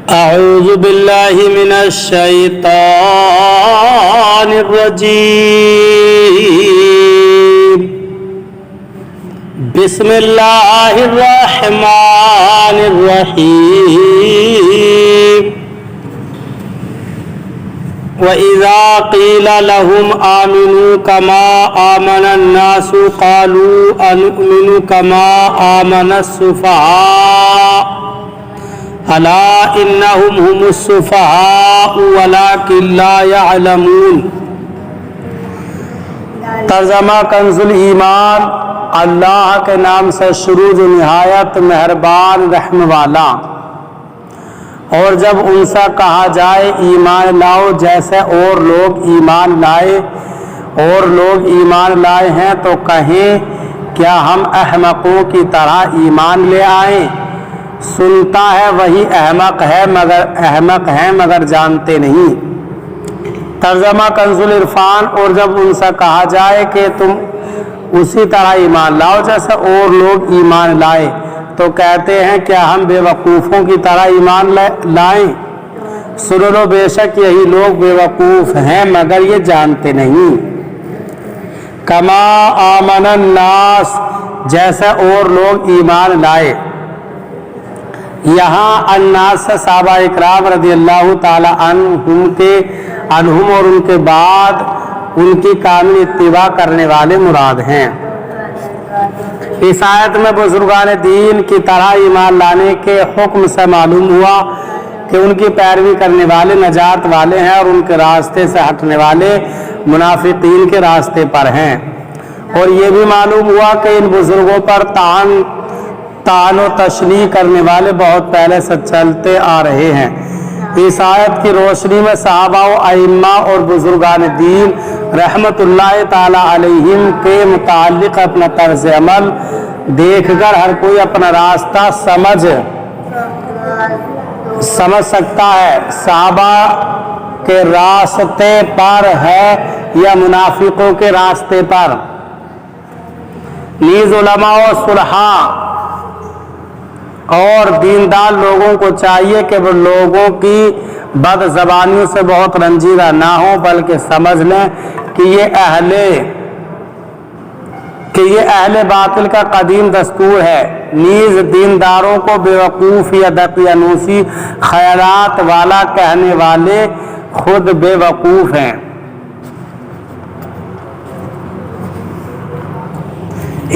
أعوذ بالله من الشيطان الرجيم. بسم الله الرحمن الرحيم. وإذا قيل لهم آمنوا كما آمن الناس قالوا أنؤمن كما آمن السفهاء ألا إنهم هم السفهاء ولكن لا يعلمون. ترجمہ کنز الایمان. اللہ کے نام سے شروع جو نہایت مہربان رحم والا. اور جب ان سے کہا جائے ایمان لاؤ جیسے اور لوگ ایمان لائے ہیں تو کہیں کیا ہم احمقوں کی طرح ایمان لے آئیں. سنتا ہے وہی احمق ہیں مگر جانتے نہیں. ترجمہ کنز العرفان. اور جب ان سے کہا جائے کہ تم اسی طرح ایمان لاؤ جیسے اور لوگ ایمان لائے تو کہتے ہیں کیا ہم بے وقوفوں کی طرح ایمان لائیں. سن لو بے شک یہی لوگ بے وقوف ہیں مگر یہ جانتے نہیں. کما آمن الناس جیسے اور لوگ ایمان لائے. یہاں الناس سے صحابہ اکرام رضی اللہ تعالی عنہم اور ان کے بعد ان کی کامل اتباع کرنے والے مراد ہیں. اس آیت میں بزرگان دین کی طرح ایمان لانے کے حکم سے معلوم ہوا کہ ان کی پیروی کرنے والے نجات والے ہیں اور ان کے راستے سے ہٹنے والے منافقین کے راستے پر ہیں. اور یہ بھی معلوم ہوا کہ ان بزرگوں پر طعن و تشنیع کرنے والے بہت پہلے سے چلتے آ رہے ہیں. اس آیت کی روشنی میں صحابہ و ائمہ اور بزرگان دین رحمت اللہ تعالی علیہم کے متعلق اپنا طرز عمل دیکھ کر ہر کوئی اپنا راستہ سمجھ سکتا ہے. صحابہ کے راستے پر ہے یا منافقوں کے راستے پر. نیز علماء و صلحاء اور دیندار لوگوں کو چاہیے کہ وہ لوگوں کی بد زبانیوں سے بہت رنجیدہ نہ ہو بلکہ سمجھ لیں کہ یہ اہل باطل کا قدیم دستور ہے. نیز دینداروں کو بیوقوف یا دقیانوسی خیالات والا کہنے والے خود بے وقوف ہیں.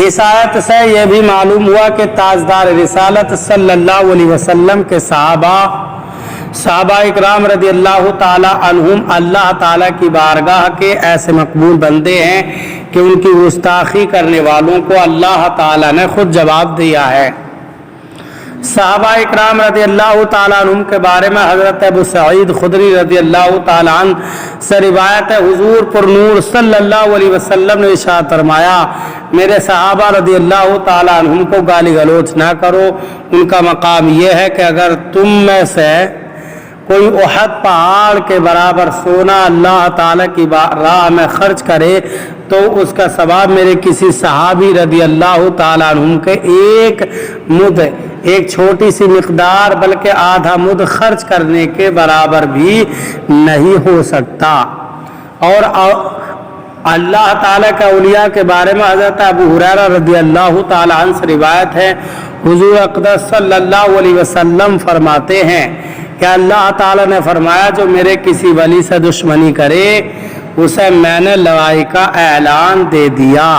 اس آیت سے یہ بھی معلوم ہوا کہ تاجدار رسالت صلی اللہ علیہ وسلم کے صحابہ اکرام رضی اللہ تعالی عنہم اللہ تعالی کی بارگاہ کے ایسے مقبول بندے ہیں کہ ان کی گستاخی کرنے والوں کو اللہ تعالی نے خود جواب دیا ہے. صحابہ اکرام رضی اللہ تعالیٰ عنہ کے بارے میں حضرت ابو سعید خدری رضی اللہ تعالیٰ عنہ سے روایت ہے حضور پر نور صلی اللہ علیہ وسلم نے ارشاد فرمایا میرے صحابہ رضی اللہ تعالیٰ عنہ کو گالی گلوچ نہ کرو. ان کا مقام یہ ہے کہ اگر تم میں سے کوئی احد پہاڑ کے برابر سونا اللہ تعالیٰ کی راہ میں خرچ کرے تو اس کا ثواب میرے کسی صحابی رضی اللہ تعالیٰ عنہ کے ایک چھوٹی سی مقدار بلکہ آدھا مد خرچ کرنے کے برابر بھی نہیں ہو سکتا. اور اللہ تعالیٰ کے اولیاء کے بارے میں حضرت ابو ہریرہ رضی اللہ تعالیٰ عنہ سے روایت ہے حضور اقدس صلی اللہ علیہ وسلم فرماتے ہیں کہ اللہ تعالیٰ نے فرمایا جو میرے کسی ولی سے دشمنی کرے اسے میں نے لڑائی کا اعلان دے دیا.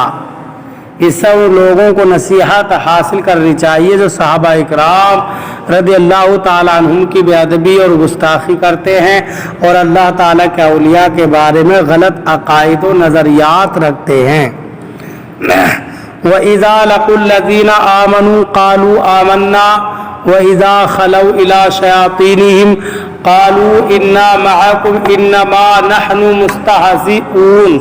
اس سے ان لوگوں کو نصیحت حاصل کرنی چاہیے جو صحابہ اکرام رضی اللہ تعالیٰ عنہم کی بے ادبی اور گستاخی کرتے ہیں اور اللہ تعالیٰ کے اولیاء کے بارے میں غلط عقائد و نظریات رکھتے ہیں. وَإِذَا لَقُوا الَّذِينَ آمَنُوا قَالُوا آمَنَّا وَإِذَا خَلَوْا إِلَى شَيَاطِينِهِمْ قَالُوا إِنَّا مَعَكُمْ إِنَّمَا نَحْنُ مُسْتَهْزِئُونَ.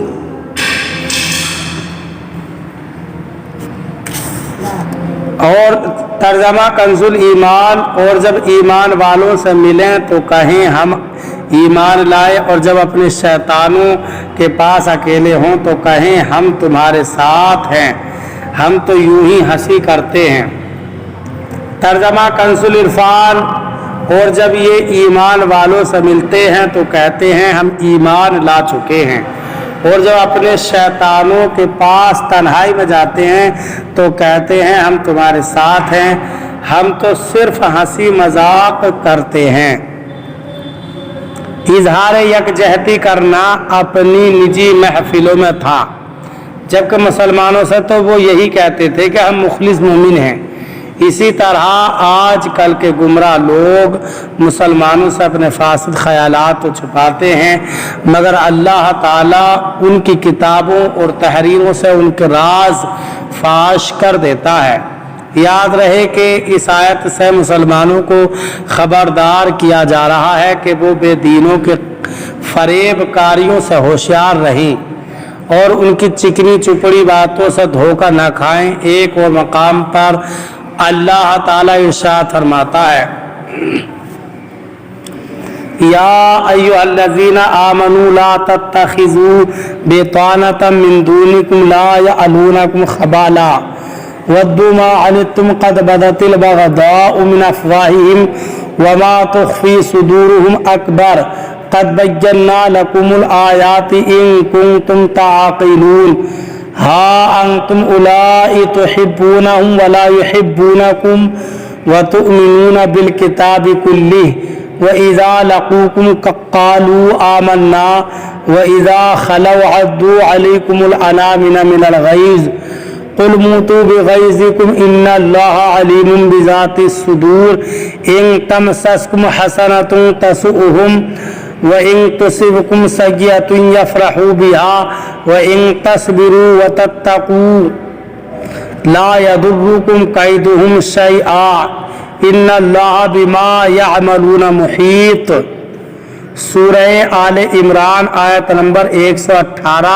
اور ترجمہ کنز الایمان. اور جب ایمان والوں سے ملیں تو کہیں ہم ایمان لائے اور جب اپنے شیطانوں کے پاس اکیلے ہوں تو کہیں ہم تمہارے ساتھ ہیں ہم تو یوں ہی ہنسی کرتے ہیں. ترجمہ کنز العرفان. اور جب یہ ایمان والوں سے ملتے ہیں تو کہتے ہیں ہم ایمان لا چکے ہیں، اور جب اپنے شیطانوں کے پاس تنہائی میں جاتے ہیں تو کہتے ہیں ہم تمہارے ساتھ ہیں، ہم تو صرف ہنسی مذاق کرتے ہیں۔ اظہار یکجہتی کرنا اپنی نجی محفلوں میں تھا، جبکہ مسلمانوں سے تو وہ یہی کہتے تھے کہ ہم مخلص مومن ہیں۔ اسی طرح آج کل کے گمراہ لوگ مسلمانوں سے اپنے فاسد خیالات تو چھپاتے ہیں، مگر اللہ تعالیٰ ان کی کتابوں اور تحریروں سے ان کے راز فاش کر دیتا ہے۔ یاد رہے کہ اس آیت سے مسلمانوں کو خبردار کیا جا رہا ہے کہ وہ بے دینوں کے فریب کاریوں سے ہوشیار رہیں اور ان کی چکنی چپڑی باتوں سے دھوکہ نہ کھائیں۔ ایک اور مقام پر اللہ تعالیٰ ارشاد فرماتا ہے، یا ایھا الذین آمنوا لا تتخذوا بطانة من دونکم لا یألونکم خبالا ودوا ما عنتم قد بدت البغضاء من افواہہم وما تخفی صدورہم اکبر قد بینا لکم الآیات ان کنتم تعقلون ہا انتم اولائی تحبونہم ولا یحبونکم وتؤمنون بالکتاب کلہ وَإِذَا لَقُوكُمْ قَالُوا آمَنَّا وَإِذَا خَلَوْا عَضُّوا عَلَيْكُمُ الْأَنَامِلَ مِنَ الْغَيْظِ قُلْ مُوتُوا بِغَيْظِكُمْ إِنَّ اللَّهَ عَلِيمٌ بِذَاتِ الصُّدُورِ إِن تَمْسَسْكُمْ حَسَنَةٌ تَسُؤْهُمْ وَإِن تُصِبْكُمْ سَيِّئَةٌ يَفْرَحُوا بِهَا وَإِن تَصْبِرُوا وَتَتَّقُوا لَا يَضُرُّكُمْ كَيْدُهُمْ شَيْئًا ان اللہ بما یعملون محیط۔ سورہ آل عمران آیت نمبر 118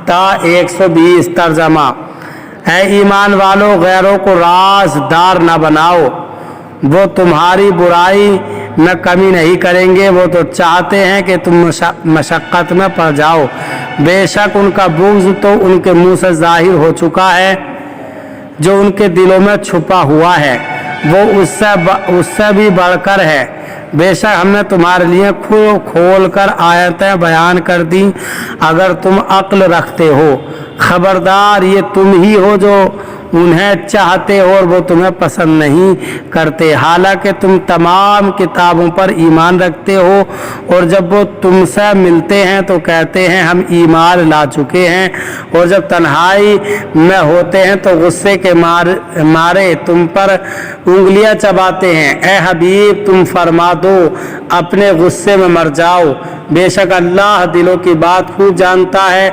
تا 120۔ ترجمہ، اے ایمان والو غیروں کو رازدار نہ بناؤ، وہ تمہاری برائی نہ کمی نہیں کریں گے، وہ تو چاہتے ہیں کہ تم مشقت میں پڑ جاؤ، بے شک ان کا بغض تو ان کے منہ سے ظاہر ہو چکا ہے، جو ان کے دلوں میں چھپا ہوا ہے وہ اس سے بھی بڑھ کر ہے۔ بے شک ہم نے تمہارے لیے کھول کر آیتیں بیان کر دی اگر تم عقل رکھتے ہو۔ خبردار یہ تم ہی ہو جو انہیں چاہتے ہو اور وہ تمہیں پسند نہیں کرتے، حالانکہ تم تمام کتابوں پر ایمان رکھتے ہو، اور جب وہ تم سے ملتے ہیں تو کہتے ہیں ہم ایمان لا چکے ہیں، اور جب تنہائی میں ہوتے ہیں تو غصے کے مارے تم پر انگلیاں چباتے ہیں۔ اے حبیب تم فرما دو اپنے غصے میں مر جاؤ، بے شک اللہ دلوں کی بات خوب جانتا ہے۔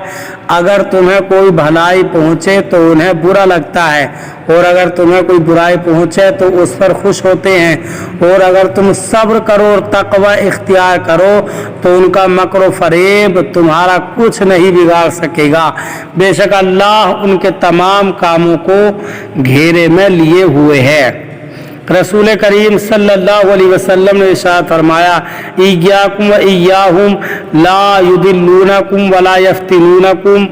اگر تمہیں کوئی بھلائی پہنچے تو انہیں برا لگتا ہے، اور اگر تمہیں کوئی برائی پہنچے تو اس پر خوش ہوتے ہیں، اور اگر تم صبر کرو اور تقوی اختیار کرو تو ان کا مکر و فریب تمہارا کچھ نہیں بگاڑ سکے گا، بے شک اللہ ان کے تمام کاموں کو گھیرے میں لیے ہوئے ہے۔ رسول کریم صلی اللہ علیہ وسلم نے ارشاد فرمایا، ایاکم و ایاہم لا یضلونکم ولا یفتنونکم،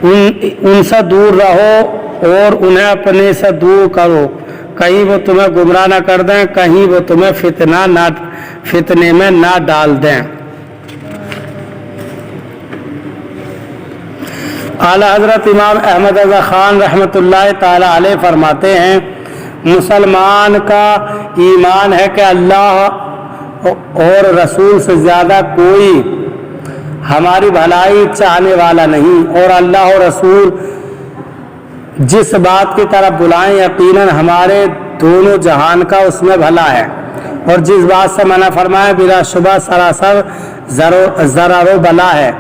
ان سے دور رہو اور انہیں اپنے سے دور کرو، کہیں وہ تمہیں گمراہ نہ کر دیں، کہیں وہ تمہیں فتنے میں نہ ڈال دیں۔ اعلیٰ حضرت امام احمد رضا خان رحمۃ اللہ تعالی علیہ فرماتے ہیں، مسلمان کا ایمان ہے کہ اللہ اور رسول سے زیادہ کوئی ہماری بھلائی چاہنے والا نہیں، اور اللہ اور رسول جس بات کی طرف بلائیں یقیناً ہمارے دونوں جہان کا اس میں بھلا ہے، اور جس بات سے منع فرمائے بلا شبہ سراسر ضرر و بلا ہے۔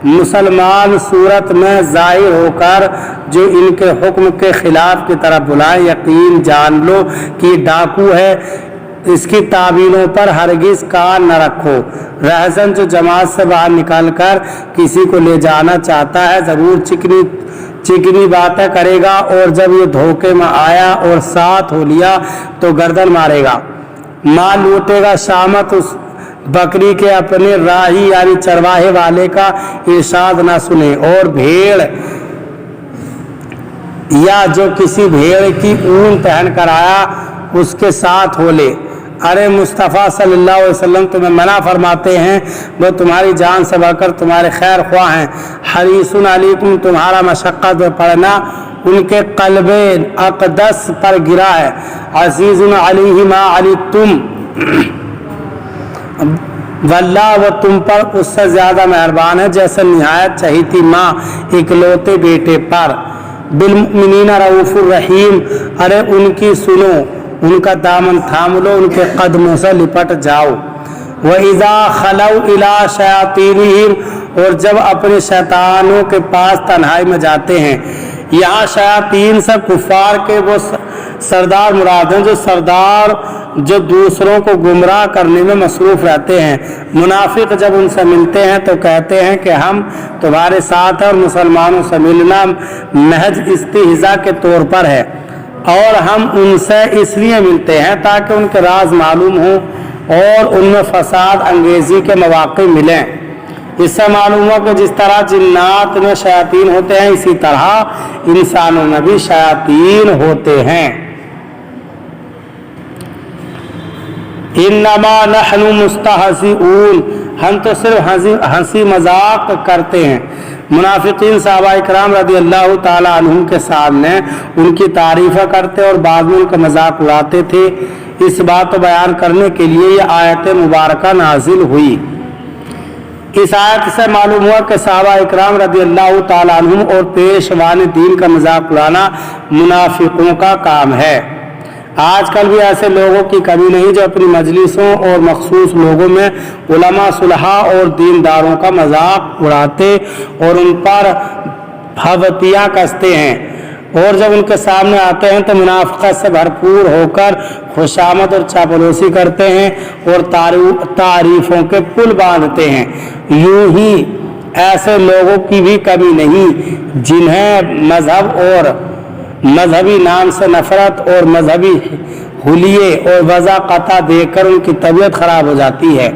مسلمان صورت میں ظاہر ہو کر جو ان کے حکم کے خلاف کی طرف بلائے یقین جان لو کہ ڈاکو ہے، اس کی تعبیروں پر ہرگز کان نہ رکھو۔ رہزن جو جماعت سے باہر نکل کر کسی کو لے جانا چاہتا ہے ضرور چکنی باتیں کرے گا، اور جب یہ دھوکے میں آیا اور ساتھ ہو لیا تو گردن مارے گا، مال لوٹے گا۔ شامت اس بکری کے اپنے راہی یعنی چرواہے والے کا ارشاد نہ سنے، اور بھیڑ یا جو کسی بھیڑ کی اون پہن کر آیا اس کے ساتھ ہو لے۔ ارے مصطفیٰ صلی اللہ علیہ وسلم تمہیں منع فرماتے ہیں، وہ تمہاری جان سے بڑھ کر تمہارے خیر خواہ ہیں۔ حریص علیکم تمہارا مشقت پڑھنا ان کے قلب اقدس پر گرا ہے۔ عزیز علیہ ما علیتم واللہ وہ تم پر اس سے زیادہ مہربان ہے جیسے نہایت چہیتی ماں اکلوتے بیٹے پر۔ بالمؤمنین رؤوف الرحیم ارے ان کی سنو، ان کا دامن تھام لو، ان کے قدموں سے لپٹ جاؤ۔ وَإِذَا خَلَوْا إِلَىٰ شَيَاطِينِهِمْ اور جب اپنے شیطانوں کے پاس تنہائی میں جاتے ہیں۔ یہاں شیاطین سے کفار کے وہ سردار مراد ہیں جو دوسروں کو گمراہ کرنے میں مصروف رہتے ہیں۔ منافق جب ان سے ملتے ہیں تو کہتے ہیں کہ ہم تمہارے ساتھ ہیں، اور مسلمانوں سے ملنا محض استہزاء کے طور پر ہے، اور ہم ان سے اس لیے ملتے ہیں تاکہ ان کے راز معلوم ہوں اور ان میں فساد انگیزی کے مواقع ملیں۔ اس سے معلوم ہوا کہ جس طرح جنات میں شیاطین ہوتے ہیں اسی طرح انسانوں میں بھی شیاطین ہوتے ہیں۔ انما نحن مستہزئون ہم تو صرف ہنسی مذاق کرتے ہیں۔ منافقین صحابہ اکرام رضی اللہ تعالیٰ عنہم کے سامنے ان کی تعریفیں کرتے اور بعد میں ان کا مذاق اڑاتے تھے۔ اس بات کو بیان کرنے کے لیے یہ آیت مبارکہ نازل ہوئی۔ اس آیت سے معلوم ہوا کہ صحابہ اکرام رضی اللہ تعالیٰ عنہم اور پیشوان دین کا مذاق اڑانا منافقوں کا کام ہے۔ آج کل بھی ایسے لوگوں کی کمی نہیں جو اپنی مجلسوں اور مخصوص لوگوں میں علماء صلحاء اور دینداروں کا مذاق اڑاتے اور ان پر بھوتیاں کستے ہیں، اور جب ان کے سامنے آتے ہیں تو منافقت سے بھرپور ہو کر خوشامد اور چاپلوسی کرتے ہیں اور تعریفوں کے پل باندھتے ہیں۔ یوں ہی ایسے لوگوں کی بھی کمی نہیں جنہیں مذہب اور مذہبی نام سے نفرت اور مذہبی حلیے اور وضاقتہ دیکھ کر ان کی طبیعت خراب ہو جاتی ہے۔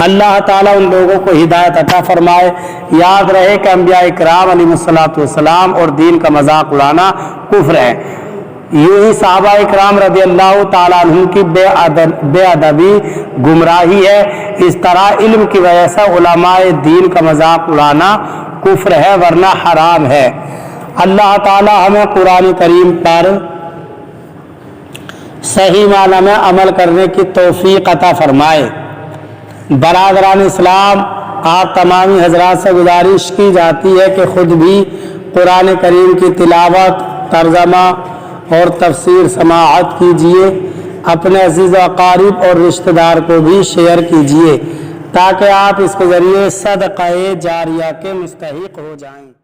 اللہ تعالیٰ ان لوگوں کو ہدایت عطا فرمائے۔ یاد رہے کہ انبیاء اکرام علیہ الصلوۃ والسلام اور دین کا مذاق اڑانا کفر ہے۔ یوں ہی صحابہ اکرام رضی اللہ تعالیٰ عنہ کی بے ادبی گمراہی ہے، اس طرح علم کی وجہ سے علماء دین کا مذاق اڑانا کفر ہے ورنہ حرام ہے۔ اللہ تعالیٰ ہمیں قرآن کریم پر صحیح معنی میں عمل کرنے کی توفیق عطا فرمائے۔ برادران اسلام، آپ تمامی حضرات سے گزارش کی جاتی ہے کہ خود بھی قرآن کریم کی تلاوت، ترجمہ اور تفسیر سماعت کیجیے، اپنے عزیز و اقارب اور رشتہ دار کو بھی شیئر کیجیے تاکہ آپ اس کے ذریعے صدقہ جاریہ کے مستحق ہو جائیں۔